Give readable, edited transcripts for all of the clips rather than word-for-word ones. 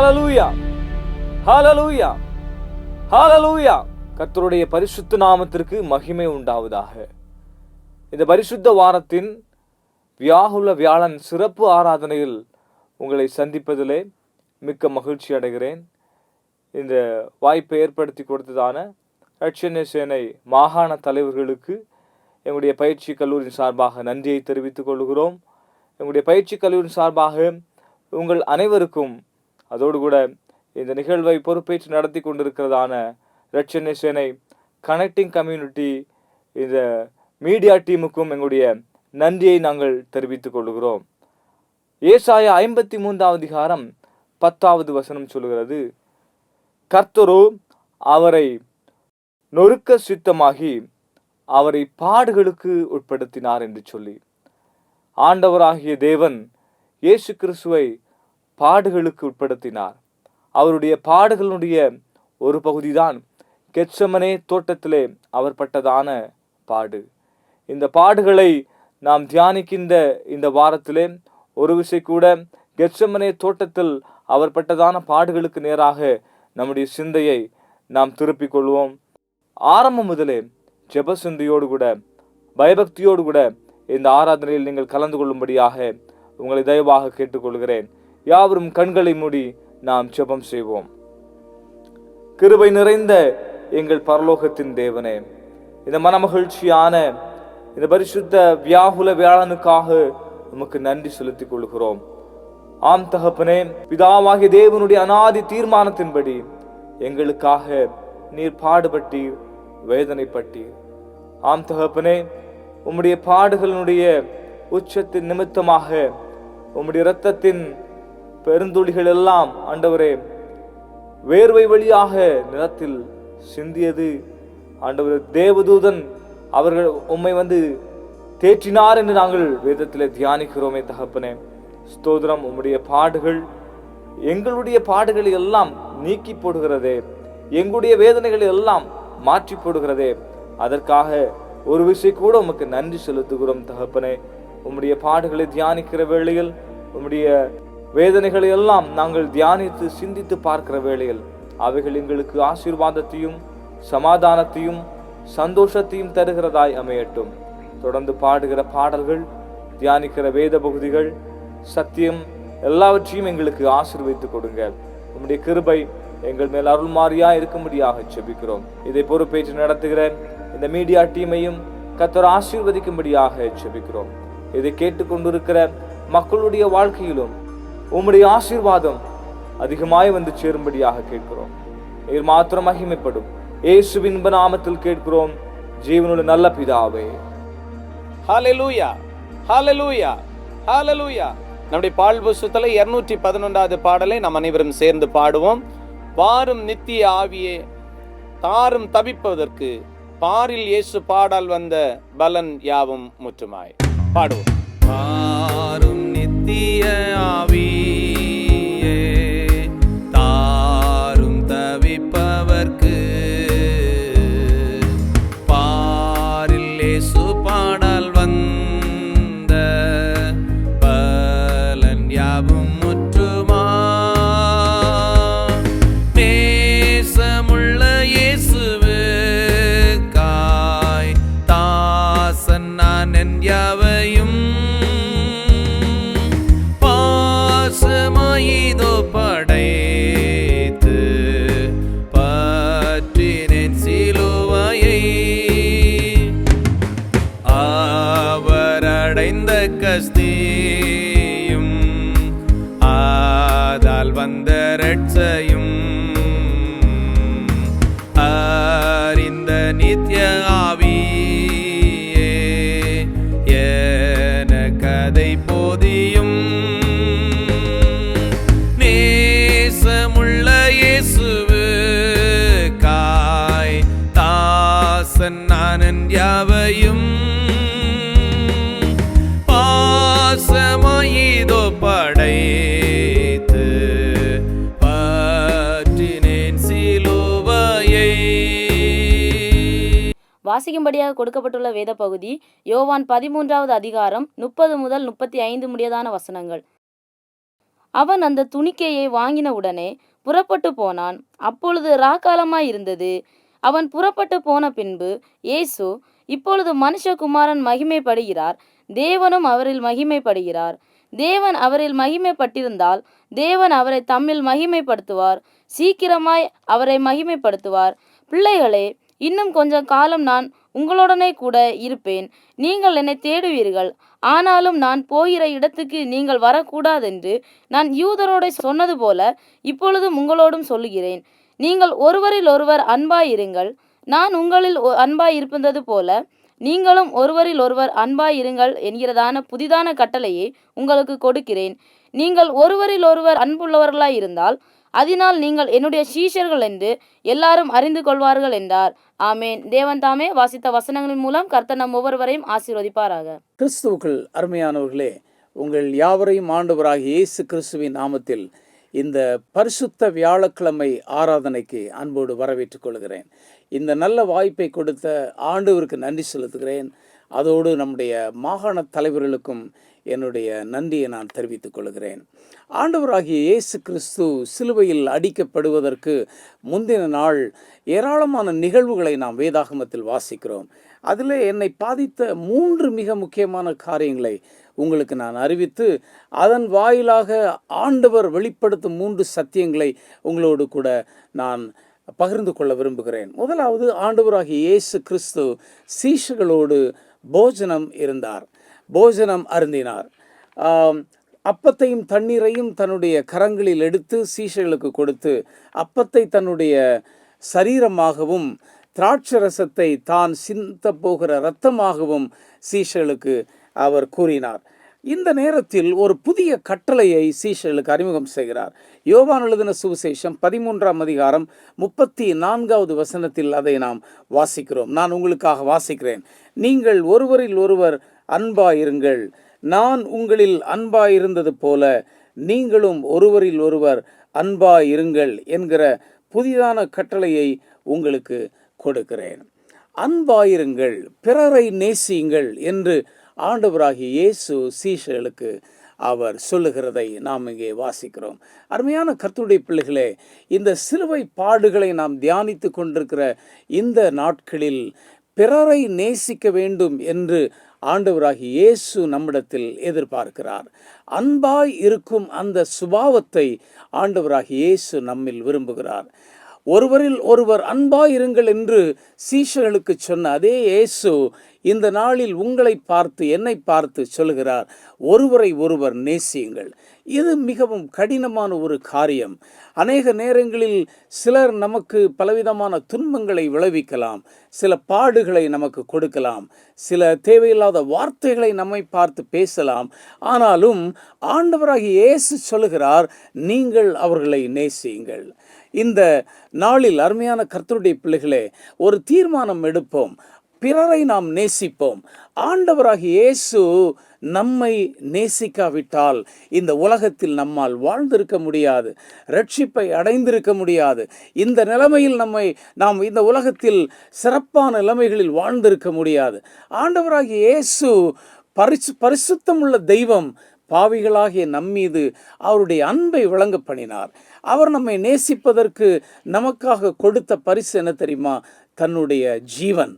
ஹalleluya, ஹalleluya, ஹalleluya. கர்த்தருடைய பரிசுத்த நாமத்திற்கு மகிமை உண்டாவதாக. இந்த பரிசுத்த வாரத்தின் வியாகுல வியாழன் சிறப்பு ஆராதனையில் உங்களை சந்திப்பதிலே மிக்க மகிழ்ச்சி அடைகிறேன். இந்த வாய்ப்பை ஏற்படுத்தி கொடுத்ததான ரட்சண சேனை மாகாண தலைவர்களுக்கு எங்களுடைய பயிற்சி கல்லூரியின் சார்பாக நன்றியை தெரிவித்துக் கொள்கிறோம். எங்களுடைய பயிற்சி கல்லூரியின் சார்பாக உங்கள் அனைவருக்கும், அதோடு கூட இந்த நிகழ்வை பொறுப்பேற்று நடத்தி கொண்டிருக்கிறதான ரட்சண சேனை கனெக்டிங் கம்யூனிட்டி இந்த மீடியா டீமுக்கும் எங்களுடைய நன்றியை நாங்கள் தெரிவித்துக் கொள்கிறோம். ஏசாயா 53 அதிகாரம் 10 சொல்கிறது, கர்த்தரோ அவரை நொறுக்க சித்தமாகி அவரை பாடுகளுக்கு உட்படுத்தினார் என்று சொல்லி, ஆண்டவராகிய தேவன் இயேசு கிறிஸ்துவை பாடுகளுக்கு உட்படுத்தினார். அவருடைய பாடுகளுடைய ஒரு பகுதிதான் கெத்செமனே தோட்டத்திலே அவர் பட்டதான பாடு. இந்த பாடுகளை நாம் தியானிக்கின்ற இந்த வாரத்திலே ஒரு விசை கூட கெத்செமனே தோட்டத்தில் அவர் பட்டதான பாடுகளுக்கு நேராக நம்முடைய சிந்தையை நாம் திருப்பிக் கொள்வோம். ஆரம்பம் முதலே ஜெப சிந்தையோடு கூட பயபக்தியோடு கூட இந்த ஆராதனையில் நீங்கள் கலந்து கொள்ளும்படியாக உங்களை தயவாக கேட்டுக்கொள்கிறேன். யாவரும் கண்களை மூடி நாம் ஜெபம் செய்வோம். கிருபை நிறைந்த எங்கள் பரலோகத்தின் தேவனே, இந்த மனமகிழ்ச்சியான இந்த பரிசுத்த வியாகுல வியாழனுக்காக உமக்கு நன்றி செலுத்திக் கொள்கிறோம். ஆம் தகப்பனே, பிதாவாகிய தேவனுடைய அநாதி தீர்மானத்தின்படி எங்களுக்காக நீர் பாடுபட்டீர், வேதனைப்பட்டீர். ஆம் தகப்பனே, உம்முடைய பாடுகளினுடைய உச்சத்தின் நிமித்தமாக உம்முடைய இரத்தத்தின் பெருந்துளிகள் எல்லாம் ஆண்டவரே வேர்வை வழியாக நிலத்தில் சிந்தியது. ஆண்டவரே, தேவதூதன் அவர்கள் உம்மை தேற்றினார் என்று நாங்கள் வேதத்திலே தியானிக்கிறோமே தகப்பனே. ஸ்தோத்திரம். உம்முடைய பாடுகள் எங்களுடைய பாடுகளை எல்லாம் நீக்கி போடுகிறதே, எங்களுடைய வேதனைகளை எல்லாம் மாற்றி போடுகிறதே. அதற்காக ஒரு விசை கூட உமக்கு நன்றி செலுத்துகிறோம் தகப்பனே. உம்முடைய பாடுகளை தியானிக்கிற வேளையில், உம்முடைய வேதனைகளை எல்லாம் நாங்கள் தியானித்து சிந்தித்து பார்க்கிற வேளையில் அவைகள் எங்களுக்கு ஆசீர்வாதத்தையும் சமாதானத்தையும் சந்தோஷத்தையும் தருகிறதாய் அமையட்டும். தொடர்ந்து பாடுகிற பாடல்கள், தியானிக்கிற வேத பகுதிகள், சத்தியம் எல்லாவற்றையும் எங்களுக்கு ஆசீர்வதித்து கொடுங்க. உம்முடைய கிருபை எங்கள் மேல் அருள்மாரியா இருக்கும்படியாக செபிக்கிறோம். இதை பொறுப்பேற்று நடத்துகிற இந்த மீடியா டீமையும் கர்த்தர் ஆசீர்வதிக்கும்படியாக செபிக்கிறோம். இதை கேட்டுக்கொண்டிருக்கிற மக்களுடைய வாழ்க்கையிலும் உம்முடைய ஆசீர்வாதம் அதிகமாய் சேரும்படியாக கேட்கிறோம். நீர் மாத்திரம் மகிமைப்படும் இயேசுவின் நாமத்தில் கேட்கிறோம் ஜீவனுள்ள நல்ல பிதாவே. ஹalleluya, ஹalleluya, ஹalleluya. நம்முடைய பாடல் புத்தகத்துல 211வது பாடலை நாம் அனைவரும் சேர்ந்து பாடுவோம். வாரும் நித்திய ஆவியே தாரும் தவிப்பதற்கு பாரில் இயேசு பாடால் வந்த பலன் யாவும் முற்றுமாய் பாடுவோம். வாரும் நித்திய ஆவியே தாரும் தவிப்பவர்க்கு பாரில் இயேசு பாடால் வந்த பலன் யாவும் முற்றுமா. நேசமுள்ள இயேசுவுக்காய் தாசன் நான் என் யாவையும் பாசமாயிதோ படைத்து பற்றினேன் சிலுவையை. அவர் அடைந்த கஸ்தியும் ஆதால் வந்த ரட்சையும் அறிந்த நித்திய ஆவியே என கதை போதியும். நேசமுள்ள இயேசுவுக்காய் தாசன் நான் யாவையும் பாசமாயிதோ படைத்து பற்றினேன் சிலுவையை. வாசிக்கும்படியாக கொடுக்கப்பட்டுள்ள வேத பகுதி யோவான் 13வது அதிகாரம் 30 முதல் 35 முடியதான வசனங்கள். அவன் அந்த துணிக்கையை வாங்கின உடனே புறப்பட்டு போனான். அப்பொழுது ராக்காலமாயிருந்தது. அவன் புறப்பட்டு போன பின்பு இயேசு, இப்பொழுது மனுஷகுமாரன் மகிமைப்படுகிறார், தேவனும் அவரில் மகிமைப்படுகிறார். தேவன் அவரில் மகிமைப்பட்டிருந்தால் தேவன் அவரை தம்மில் மகிமைப்படுத்துவார், சீக்கிரமாய் அவரை மகிமைப்படுத்துவார். பிள்ளைகளே, இன்னும் கொஞ்சம் காலம் நான் உங்களுடனே கூட இருப்பேன். நீங்கள் என்னை தேடுவீர்கள். ஆனாலும் நான் போகிற இடத்துக்கு நீங்கள் வரக்கூடாதென்று நான் யூதரோட சொன்னது போல இப்பொழுதும் உங்களோடும் சொல்லுகிறேன். நீங்கள் ஒருவரில் ஒருவர் அன்பாயிருங்கள். நான் உங்களில் அன்பாயிருப்பது போல நீங்களும் ஒருவரில் ஒருவர் அன்பாயிருங்கள் என்கிறதான புதிதான கட்டளையை உங்களுக்கு கொடுக்கிறேன். நீங்கள் ஒருவரில் ஒருவர் அன்புள்ளவர்களாய் இருந்தால் அதனால் நீங்கள் என்னுடைய சீஷர்கள் என்று எல்லாரும் அறிந்து கொள்வார்கள் என்றார். ஆமேன். தேவன் தாமே வாசித்த வசனங்களின் மூலம் கர்த்தர் நம் ஒவ்வொருவரையும் ஆசீர்வதிப்பாராக. கிறிஸ்துவுக்குள் அருமையானவர்களே, உங்கள் யாவரையும் ஆண்டவராகிய இயேசு கிறிஸ்துவின் நாமத்தில் இந்த பரிசுத்த வியாழக்கிழமை ஆராதனைக்கு அன்போடு வரவேற்றுக் கொள்கிறேன். இந்த நல்ல வாய்ப்பை கொடுத்த ஆண்டவருக்கு நன்றி செலுத்துகிறேன். அதோடு நம்முடைய மாகாண தலைவர்களுக்கும் என்னுடைய நன்றியை நான் தெரிவித்துக் கொள்கிறேன். ஆண்டவராகிய இயேசு கிறிஸ்து சிலுவையில் அடிக்கப்படுவதற்கு முந்தின நாள் ஏராளமான நிகழ்வுகளை நாம் வேதாகமத்தில் வாசிக்கிறோம். அதில் என்னை பாதித்த 3 மிக முக்கியமான காரியங்களை உங்களுக்கு நான் அறிவித்து அதன் வாயிலாக ஆண்டவர் வெளிப்படுத்தும் 3 சத்தியங்களை உங்களோடு கூட நான் பகிர்ந்து கொள்ள விரும்புகிறேன். முதலாவது, ஆண்டவராகிய இயேசு கிறிஸ்து சீஷர்களோடு போஜனம் அருந்தினார். அப்பத்தையும் தண்ணீரையும் தன்னுடைய கரங்களில் எடுத்து சீஷர்களுக்கு கொடுத்து, அப்பத்தை தன்னுடைய சரீரமாகவும் திராட்சரசத்தை தான் சிந்த போகிற இரத்தமாகவும் சீஷர்களுக்கு அவர் கூறினார். இந்த நேரத்தில் ஒரு புதிய கட்டளையை சீஷர்களுக்கு அறிமுகம் செய்கிறார். யோவான் எழுதின சுவிசேஷம் 13ஆம் அதிகாரம் 34வது வசனத்தில் அதை நாம் வாசிக்கிறோம். நான் உங்களுக்காக வாசிக்கிறேன். நீங்கள் ஒருவரில் ஒருவர் அன்பாயிருங்கள், நான் உங்களில் அன்பாயிருந்தது போல நீங்களும் ஒருவரில் ஒருவர் அன்பாயிருங்கள் என்கிற புதிதான கட்டளையை உங்களுக்கு கொடுக்கிறேன். அன்பாயிருங்கள், பிறரை நேசியுங்கள் என்று ஆண்டவராகிய இயேசு சீஷர்களுக்கு அவர் சொல்லுகிறதை நாம் இங்கே வாசிக்கிறோம். அருமையான கர்த்தருடைய பிள்ளைகளே, இந்த சிலுவை பாடுகளை நாம் தியானித்து கொண்டிருக்கிற இந்த நாட்களில் பிறரை நேசிக்க வேண்டும் என்று ஆண்டவராகிய இயேசு நம்மிடத்தில் எதிர்பார்க்கிறார். அன்பாய் இருக்கும் அந்த சுபாவத்தை ஆண்டவராகிய இயேசு நம்மில் விரும்புகிறார். ஒருவரில் ஒருவர் அன்பாயிருங்கள் என்று சீஷர்களுக்கு சொன்ன அதே இயேசு இந்த நாளில் உங்களை பார்த்து, என்னை பார்த்து சொல்கிறார், ஒருவரை ஒருவர் நேசியுங்கள். இது மிகவும் கடினமான ஒரு காரியம். அநேக நேரங்களில் சிலர் நமக்கு பலவிதமான துன்பங்களை விளைவிக்கலாம், சில பாடுகளை நமக்கு கொடுக்கலாம், சில தேவையில்லாத வார்த்தைகளை நம்மை பார்த்து பேசலாம். ஆனாலும் ஆண்டவராகிய இயேசு சொல்லுகிறார், நீங்கள் அவர்களை நேசியுங்கள். இந்த நாளில் அருமையான கர்த்தருடைய பிள்ளைகளே, ஒரு தீர்மானம் எடுப்போம். பிறரை நாம் நேசிப்போம். ஆண்டவராகிய இயேசு நம்மை நேசிக்காவிட்டால் இந்த உலகத்தில் நம்மால் வாழ்ந்திருக்க முடியாது, ரட்சிப்பை அடைந்திருக்க முடியாது. இந்த நிலைமையில் நாம் இந்த உலகத்தில் சிறப்பான நிலைமைகளில் வாழ்ந்திருக்க முடியாது. ஆண்டவராகிய இயேசு பரிசுத்தமுள்ள தெய்வம். பாவிகளாகிய நம்மீது அவருடைய அன்பை விளங்க பண்ணினார். அவர் நம்மை நேசிப்பதற்கு நமக்காக கொடுத்த பரிசு என்ன தெரியுமா? தன்னுடைய ஜீவன்,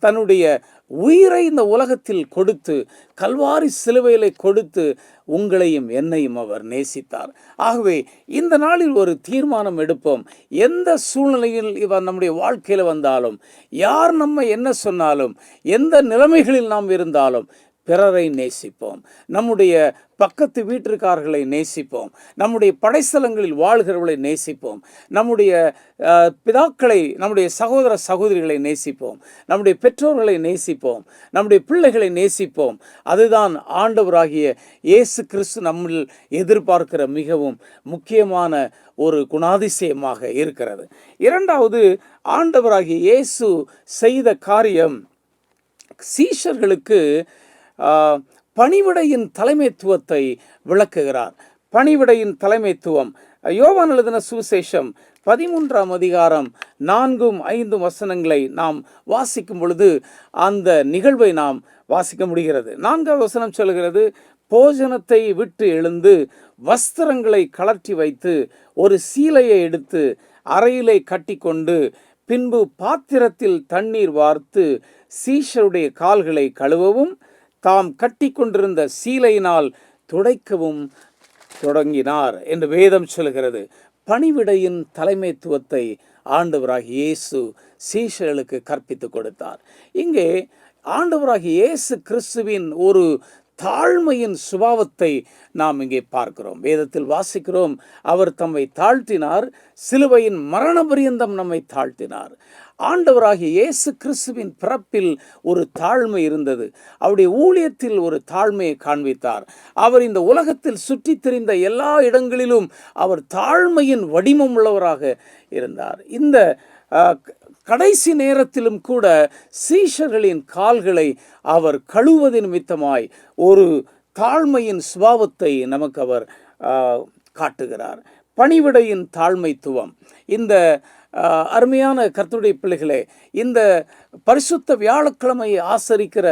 தன்னுடைய உயிரை இந்த உலகத்தில் கொடுத்து, கல்வாரி சிலுவையிலே கொடுத்து உங்களையும் என்னையும் அவர் நேசித்தார். ஆகவே இந்த நாளில் ஒரு தீர்மானம் எடுப்போம். எந்த சூழ்நிலையில் இவர் நம்முடைய வாழ்க்கையில் வந்தாலும், யார் நம்ம என்ன சொன்னாலும், எந்த நிலைமைகளில் நாம் இருந்தாலும் பிறரை நேசிப்போம். நம்முடைய பக்கத்து வீட்டிற்காரர்களை நேசிப்போம். நம்முடைய படைத்தலங்களில் வாழ்கிறவர்களை நேசிப்போம். நம்முடைய பிதாக்களை, நம்முடைய சகோதர சகோதரிகளை நேசிப்போம். நம்முடைய பெற்றோர்களை நேசிப்போம். நம்முடைய பிள்ளைகளை நேசிப்போம். அதுதான் ஆண்டவராகிய இயேசு கிறிஸ்து நம்மில் எதிர்பார்க்கிற மிகவும் முக்கியமான ஒரு குணாதிசயமாக இருக்கிறது. இரண்டாவது, ஆண்டவராகிய இயேசு செய்த காரியம், சீஷர்களுக்கு பணிவிடையின் தலைமைத்துவத்தை விளக்குகிறார். பணிவிடையின் தலைமைத்துவம் யோவான் எழுதின சுவிசேஷம் 13ஆம் அதிகாரம் 4-5 வசனங்களை நாம் வாசிக்கும் பொழுது அந்த நிகழ்வை நாம் வாசிக்க முடிகிறது. 4வது வசனம் சொல்கிறது, போஜனத்தை விட்டு எழுந்து வஸ்திரங்களை கழற்றி வைத்து ஒரு சீலையை எடுத்து அறையிலே கட்டிக்கொண்டு பின்பு பாத்திரத்தில் தண்ணீர் வார்த்து சீஷருடைய கால்களை கழுவவும் தாம் கட்டி கொண்டிருந்த சீலையினால் துடைக்கவும் தொடங்கினார் என்று வேதம் சொல்கிறது. பணிவிடையின் தலைமைத்துவத்தை ஆண்டவராகிய இயேசு சீஷர்களுக்கு கற்பித்து கொடுத்தார். இங்கே ஆண்டவராகிய இயேசு கிறிஸ்துவின் ஒரு தாழ்மையின் சுபாவத்தை நாம் இங்கே பார்க்கிறோம். வேதத்தில் வாசிக்கிறோம், அவர் தம்மை தாழ்த்தினார், சிலுவையின் மரண பரியந்தம் நம்மை தாழ்த்தினார். ஆண்டவராகிய இயேசு கிறிஸ்துவின் பிறப்பில் ஒரு தாழ்மை இருந்தது. அவருடைய ஊழியத்தில் ஒரு தாழ்மையை காண்பித்தார். அவர் இந்த உலகத்தில் சுற்றித் திரிந்த எல்லா இடங்களிலும் அவர் தாழ்மையின் வடிவம் உள்ளவராக இருந்தார். இந்த கடைசி நேரத்திலும் கூட சீஷர்களின் கால்களை அவர் கழுவது நிமித்தமாய் ஒரு தாழ்மையின் சுபாவத்தை நமக்கு அவர் காட்டுகிறார். பணிவிடையின் தாழ்மைத்துவம். இந்த அருமையான கர்த்தருடைய பிள்ளைகளே, இந்த பரிசுத்த வியாழக்கிழமையை ஆசரிக்கிற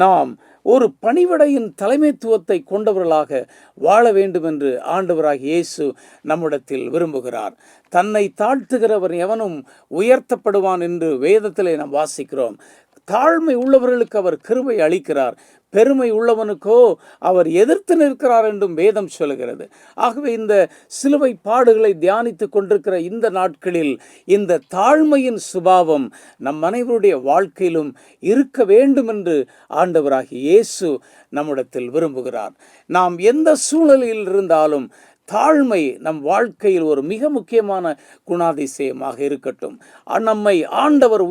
நாம் ஒரு பணிவிடையின் தலைமைத்துவத்தை கொண்டவர்களாக வாழ வேண்டும் என்று ஆண்டவராகிய இயேசு நம்மிடத்தில் விரும்புகிறார். தன்னை தாழ்த்துகிறவர் எவனும் உயர்த்தப்படுவான் என்று வேதத்திலே நாம் வாசிக்கிறோம். தாழ்மை உள்ளவர்களுக்கு அவர் கிருபை அளிக்கிறார், பெருமை உள்ளவனுக்கோ அவர் எதிர்த்து நிற்கிறார் என்றும் வேதம் சொல்கிறது. ஆகவே இந்த சிலுவை பாடுகளை தியானித்து கொண்டிருக்கிற இந்த நாட்களில் இந்த தாழ்மையின் சுபாவம் நம் அனைவருடைய வாழ்க்கையிலும் இருக்க வேண்டும் என்று ஆண்டவராகிய இயேசு நம்மிடத்தில் விரும்புகிறார். நாம் எந்த சூழ்நிலையில் இருந்தாலும் தாழ்மை நம் வாழ்க்கையில் ஒரு மிக முக்கியமான குணாதிசயமாக இருக்கட்டும். நம்மை ஆண்டவர்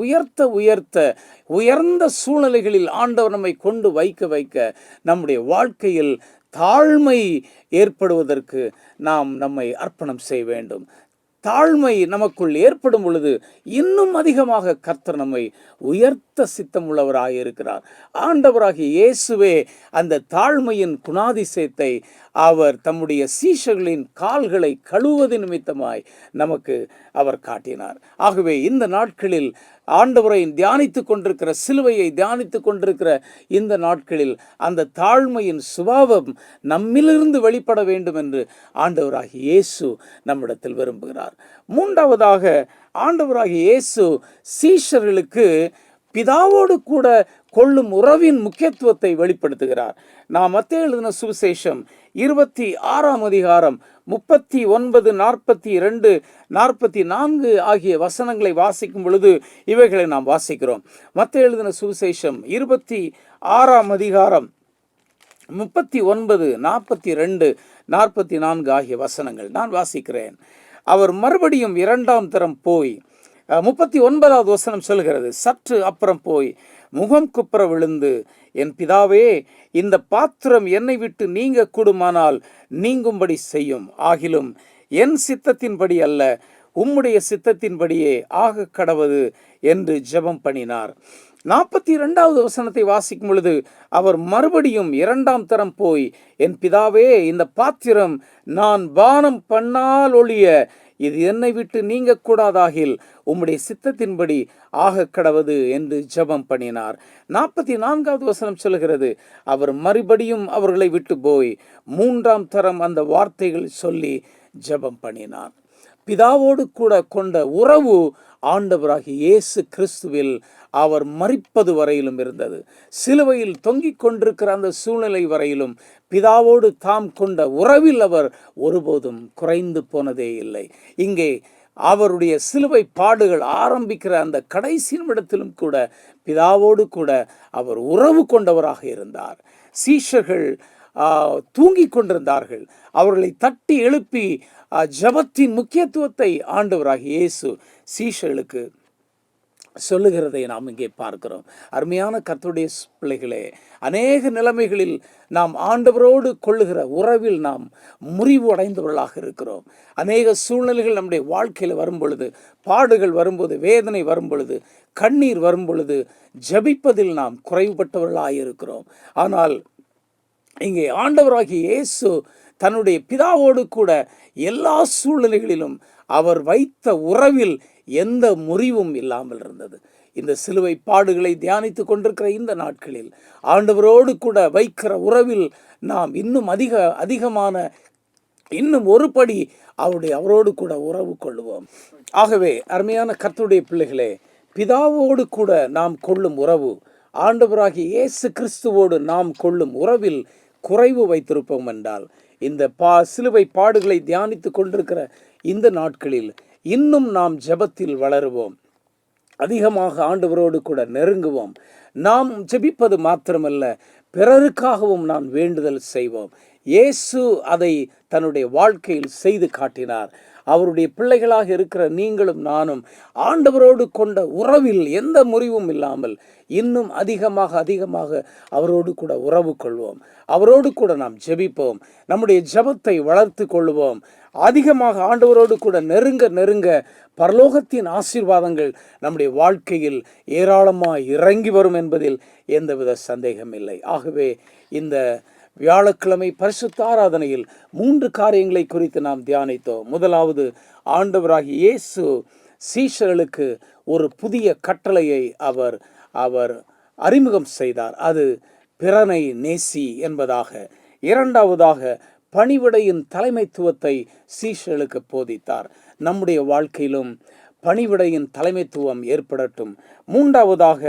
உயர்ந்த சூழ்நிலைகளில் ஆண்டவர் நம்மை கொண்டு வைக்க நம்முடைய வாழ்க்கையில் தாழ்மை ஏற்படுவதற்கு நாம் நம்மை அர்ப்பணம் செய்ய வேண்டும். தாழ்மை நமக்குள் ஏற்படும் பொழுது இன்னும் அதிகமாக கர்த்தர் நம்மை உயர்த்த சித்தம் உள்ளவராக இருக்கிறார். ஆண்டவராகிய இயேசுவே அந்த தாழ்மையின் குணாதிசயத்தை அவர் தம்முடைய சீஷர்களின் கால்களை கழுவது நிமித்தமாய் நமக்கு அவர் காட்டினார். ஆகவே இந்த நாட்களில் ஆண்டவரை தியானித்து கொண்டிருக்கிற, சிலுவையை தியானித்து கொண்டிருக்கிற இந்த நாட்களில் அந்த தாழ்மையின் சுபாவம் நம்மிலிருந்து வெளிப்பட வேண்டும் என்று ஆண்டவராகிய இயேசு நம்மிடத்தில் விரும்புகிறார். மூன்றாவதாக ஆண்டவராகிய இயேசு சீஷர்களுக்கு பிதாவோடு கூட கொள்ளும் உறவின் முக்கியத்துவத்தை வெளிப்படுத்துகிறார். நாம் மத்தேயு எழுதின சுவிசேஷம் 26 அதிகாரம் 39, 42, 44 ஆகிய வசனங்களை வாசிக்கும் பொழுது இவைகளை நாம் வாசிக்கிறோம். மத்தேயு எழுதின சுவிசேஷம் 26 அதிகாரம் 39, 42, 44 ஆகிய வசனங்கள் நான் வாசிக்கிறேன். அவர் மறுபடியும் 2ஆம் தரம் போய் 39வது வசனம் சொல்கிறது, சற்று அப்புறம் போய் முகம் குப்புற விழுந்து, என் பிதாவே, இந்த பாத்திரம் என்னை விட்டு நீங்க கூடுமானால் நீங்கும்படி செய்யும், ஆகிலும் என் சித்தத்தின்படி அல்ல உம்முடைய சித்தத்தின்படியே ஆக கடவது என்று ஜெபம் பண்ணினார். 42வது வசனத்தை வாசிக்கும் பொழுது அவர் மறுபடியும் 2ஆம் தரம் போய், என் பிதாவே, இந்த பாத்திரம் நான் பானம் பண்ணால் ஒழிய இது என்னை விட்டு நீங்க கூடாதாகில் உம்முடைய சித்தத்தின்படி ஆக கடவது என்று ஜெபம் பண்ணினார். 44வது வசனம் சொல்கிறது, அவர் மறுபடியும் அவர்களை விட்டு போய் 3ஆம் தரம் அந்த வார்த்தைகள் சொல்லி ஜெபம் பண்ணினார். பிதாவோடு கூட கொண்ட உறவு ஆண்டவராகிய இயேசு கிறிஸ்துவில் அவர் மரிப்பது வரையிலும் இருந்தது. சிலுவையில் தொங்கிக் கொண்டிருக்கிற அந்த சூழ்நிலை வரையிலும் பிதாவோடு தாம் கொண்ட உறவில் அவர் ஒருபோதும் குறைந்து போனதே இல்லை. இங்கே அவருடைய சிலுவை பாடுகள் ஆரம்பிக்கிற அந்த கடைசி நிமிடத்திலும் கூட பிதாவோடு கூட அவர் உறவு கொண்டவராக இருந்தார். சீஷர்கள் தூங்கிக் கொண்டிருந்தார்கள். அவர்களை தட்டி எழுப்பி ஜெபத்தின் முக்கியத்துவத்தை ஆண்டவராகிய இயேசு சீஷர்களுக்கு சொல்லுகிறதை நாம் இங்கே பார்க்கிறோம். அருமையான கர்த்தருடைய பிள்ளைகளே, அநேக நிலைமைகளில் நாம் ஆண்டவரோடு கொள்ளுகிற உறவில் நாம் முறிவு அடைந்தவர்களாக இருக்கிறோம். அநேக சூழ்நிலைகள் நம்முடைய வாழ்க்கையில் வரும் பொழுது, பாடுகள் வரும்போது, வேதனை வரும் பொழுது, கண்ணீர் வரும் பொழுது ஜெபிப்பதில் நாம் குறைவுபட்டவர்களாக இருக்கிறோம். ஆனால் இங்கே ஆண்டவராகிய இயேசு தன்னுடைய பிதாவோடு கூட எல்லா சூழ்நிலைகளிலும் அவர் வைத்த உறவில் எந்த முறிவும் இல்லாமல் இருந்தது. இந்த சிலுவை பாடுகளை தியானித்து கொண்டிருக்கிற இந்த நாட்களில் ஆண்டவரோடு கூட வைக்கிற உறவில் நாம் அதிகமான இன்னும் ஒரு படி அவரோடு கூட உறவு கொள்ளுவோம். ஆகவே அருமையான கர்த்தருடைய பிள்ளைகளே, பிதாவோடு கூட நாம் கொள்ளும் உறவு, ஆண்டவராகிய இயேசு கிறிஸ்துவோடு நாம் கொள்ளும் உறவில் குறைவு வைத்திருப்போம் என்றால், இந்த சிலுவை பாடுகளை தியானித்து கொண்டிருக்கிற இந்த நாட்களில் இன்னும் நாம் ஜெபத்தில் வளருவோம், அதிகமாக ஆண்டவரோடு கூட நெருங்குவோம். நாம் ஜெபிப்பது மாத்திரமல்ல, பிறருக்காகவும் நாம் வேண்டுதல் செய்வோம். இயேசு அதை தன்னுடைய வாழ்க்கையில் செய்து காட்டினார். அவருடைய பிள்ளைகளாக இருக்கிற நீங்களும் நானும் ஆண்டவரோடு கொண்ட உறவில் எந்த முறிவும் இல்லாமல் இன்னும் அதிகமாக அவரோடு கூட உறவு கொள்வோம். அவரோடு கூட நாம் ஜெபிப்போம். நம்முடைய ஜெபத்தை வளர்த்து கொள்வோம். அதிகமாக ஆண்டவரோடு கூட நெருங்க பரலோகத்தின் ஆசீர்வாதங்கள் நம்முடைய வாழ்க்கையில் ஏராளமாக இறங்கி வரும் என்பதில் எந்தவித சந்தேகம் இல்லை. ஆகவே இந்த வியாழக்கிழமை பரிசுத்த ஆராதனையில் 3 காரியங்களை குறித்து நாம் தியானித்தோம். முதலாவது, ஆண்டவராகிய இயேசு சீஷர்களுக்கு ஒரு புதிய கட்டளையை அவர் அறிமுகம் செய்தார். அது பிறனை நேசி என்பதாக. இரண்டாவதாக, பணிவிடையின் தலைமைத்துவத்தை சீஷர்களுக்கு போதித்தார். நம்முடைய வாழ்க்கையிலும் பணிவிடையின் தலைமைத்துவம் ஏற்படட்டும். மூன்றாவதாக,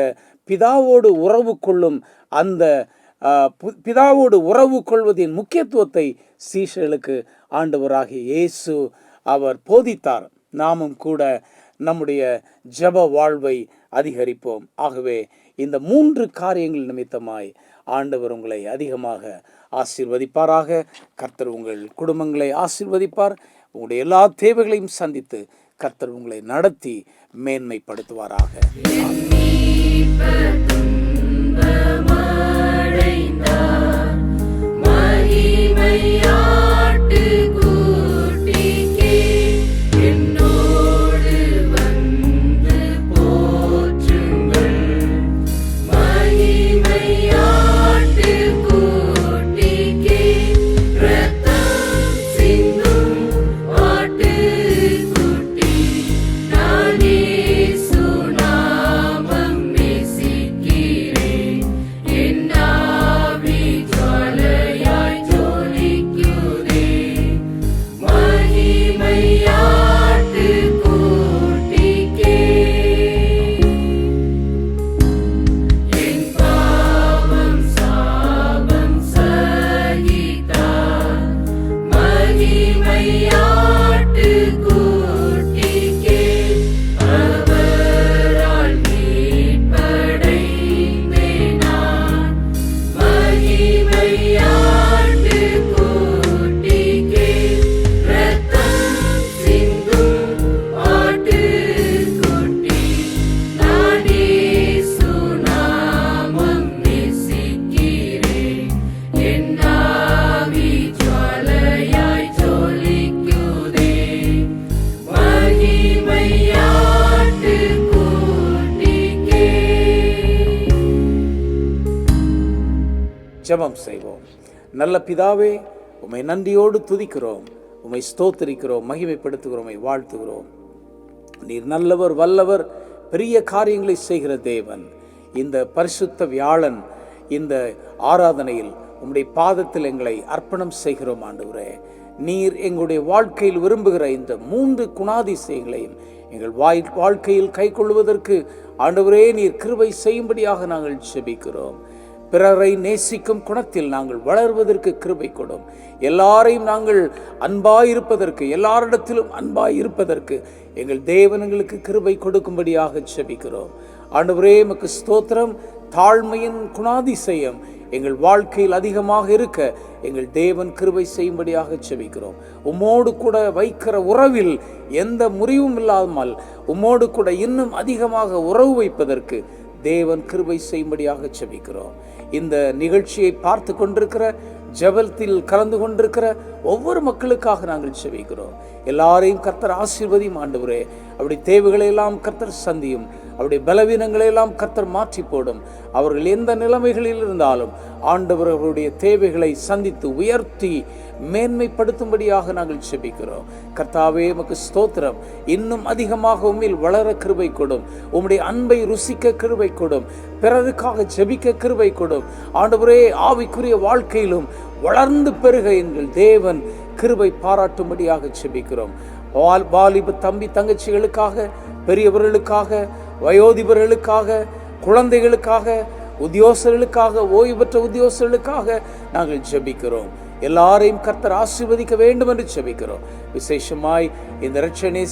பிதாவோடு உறவு கொள்ளும் பிதாவோடு உறவு கொள்வதின் முக்கியத்துவத்தை சீஷர்களுக்கு ஆண்டவராகிய இயேசு அவர் போதித்தார். நாமும் கூட நம்முடைய ஜெப வாழ்வை அதிகரிப்போம். ஆகவே இந்த 3 காரியங்கள் நிமித்தமாய் ஆண்டவர் உங்களை அதிகமாக ஆசீர்வதிப்பாராக. கர்த்தர் உங்கள் குடும்பங்களை ஆசீர்வதிப்பார். உங்களுடைய எல்லா தேவைகளையும் சந்தித்து கர்த்தர் உங்களை நடத்தி மேன்மைப்படுத்துவாராக. ஜெபம் செய்வோம். நல்ல பிதாவே, உம்மை நன்றியோடு துதிக்கிறோம், உம்மை ஸ்தோத்திரிக்கிறோம், மகிமைப்படுத்துகிறோம், உம்மை வாழ்த்துகிறோம். நீர் நல்லவர், வல்லவர், பெரிய காரியங்களை செய்கிற தேவன். இந்த பரிசுத்த வியாழன் இந்த ஆராதனையில் உம்முடைய பாதத்தில் எங்களை அர்ப்பணம் செய்கிறோம். ஆண்டவரே, நீர் எங்களுடைய வாழ்க்கையில் விரும்புகிற இந்த 3 குணாதிசயங்களையும் எங்கள் வாழ்க்கையில் கை கொள்வதற்கு ஆண்டவரே நீர் கிருபை செய்யும்படியாக நாங்கள் ஜெபிக்கிறோம். பிறரை நேசிக்கும் குணத்தில் நாங்கள் வளர்வதற்கு கிருபை கொடும். எல்லாரையும் நாங்கள் அன்பாயிருப்பதற்கு, எல்லாரிடத்திலும் அன்பாயிருப்பதற்கு எங்கள் தேவன் எங்களுக்கு கிருபை கொடுக்கும்படியாக ஜெபிக்கிறோம். ஆண்டவரே, உமக்கு ஸ்தோத்திரம். தாழ்மையின் குணாதிசயம் எங்கள் வாழ்க்கையில் அதிகமாக இருக்க எங்கள் தேவன் கிருபை செய்யும்படியாக ஜெபிக்கிறோம். உம்மோடு கூட வைக்கிற உறவில் எந்த முறிவும் இல்லாமல் உம்மோடு கூட இன்னும் அதிகமாக உறவு வைப்பதற்கு தேவன் கிருபை செய்யும்படியாக ஜெபிக்கிறோம். இந்த நிகழ்ச்சியை பார்த்து கொண்டிருக்கிற, ஜெபத்தில் கலந்து கொண்டிருக்கிற ஒவ்வொரு மக்களுக்காக நாங்கள் ஜெபிக்கிறோம். எல்லாரையும் கர்த்தர் ஆசீர்வதியும். ஆண்டவரே, அவருடைய தேவைகளை எல்லாம் கர்த்தர் சந்தியும். அவருடைய பலவீனங்களை எல்லாம் கர்த்தர் மாற்றி போடும். அவர்கள் எந்த நிலைமைகளில் இருந்தாலும் ஆண்டவர் அவருடைய தேவைகளை சந்தித்து உயர்த்தி மேன்மைப்படுத்தும்படியாக நாங்கள் ஜெபிக்கிறோம். கர்த்தாவே உமக்கு ஸ்தோத்திரம். இன்னும் அதிகமாக உம்மில் வளர கிருபை கொடும். உம்முடைய அன்பை ருசிக்க கிருபை கொடும். பிறருக்காக ஜெபிக்க கிருபை கொடும். ஆண்டவரே, ஆவிக்குரிய வாழ்க்கையிலும் வளர்ந்து பெருக எங்கள் தேவன் கிருபை பாராட்டும்படியாக ஜெபிக்கிறோம். வாலிப தம்பி தங்கச்சிகளுக்காக, பெரியவர்களுக்காக, வயோதிபர்களுக்காக, குழந்தைகளுக்காக, உத்தியோகர்களுக்காக, ஓய்வு பெற்ற உத்தியோகர்களுக்காக நாங்கள் ஜெபிக்கிறோம். எல்லாரையும் கர்த்தர் ஆசீர்வதிக்க வேண்டும் என்று ஜெபிக்கிறோம். விசேஷமாய் இந்த இரட்சணை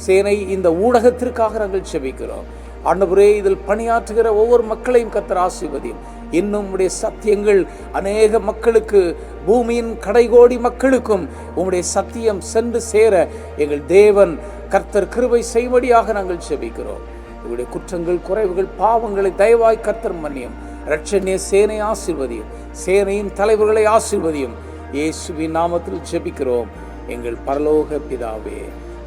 சேனை இந்த ஊடகத்திற்காக நாங்கள் ஜெபிக்கிறோம். ஆண்டவரே, இதில் பணியாற்றுகிற ஒவ்வொரு மக்களையும் கர்த்தர் ஆசீர்வதியும். இன்னும் உம்முடைய சத்தியங்கள் அநேக மக்களுக்கு, பூமியின் கடைகோடி மக்களுக்கும் உம்முடைய சத்தியம் சென்று சேர எங்கள் தேவன் கர்த்தர் கிருபை செய்வடியாக நாங்கள் ஜெபிக்கிறோம். உங்களுடைய குற்றங்கள், குறைவுகள், பாவங்களை தயவாய் கர்த்தர் மன்னியும். இரட்சணிய சேனை ஆசீர்வதியும். சேனையின் தலைவர்களை ஆசீர்வதியும். இயேசுவின் நாமத்தில் ஜெபிக்கிறோம் எங்கள் பரலோக பிதாவே,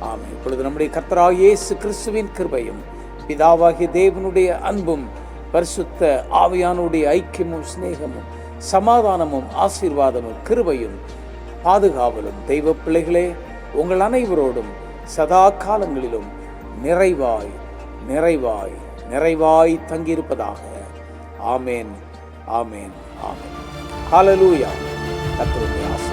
ஆமென். இப்பொழுது நம்முடைய கர்த்தராகிய இயேசு கிறிஸ்துவின் கிருபையும், பிதாவாகிய தேவனுடைய அன்பும், பரிசுத்த ஆவியானுடைய ஐக்கியமும், சிநேகமும், சமாதானமும், ஆசீர்வாதமும், கிருபையும், பாதுகாவலும் தெய்வ பிள்ளைகளே உங்கள் அனைவரோடும் சதா காலங்களிலும் நிறைவாய் நிறைவாய் நிறைவாய் தங்கியிருப்பதாக. ஆமேன், ஆமேன், ஆமேன். ஹல்லேலூயா. கர்த்தருடைய ஆசீர்வாதம்.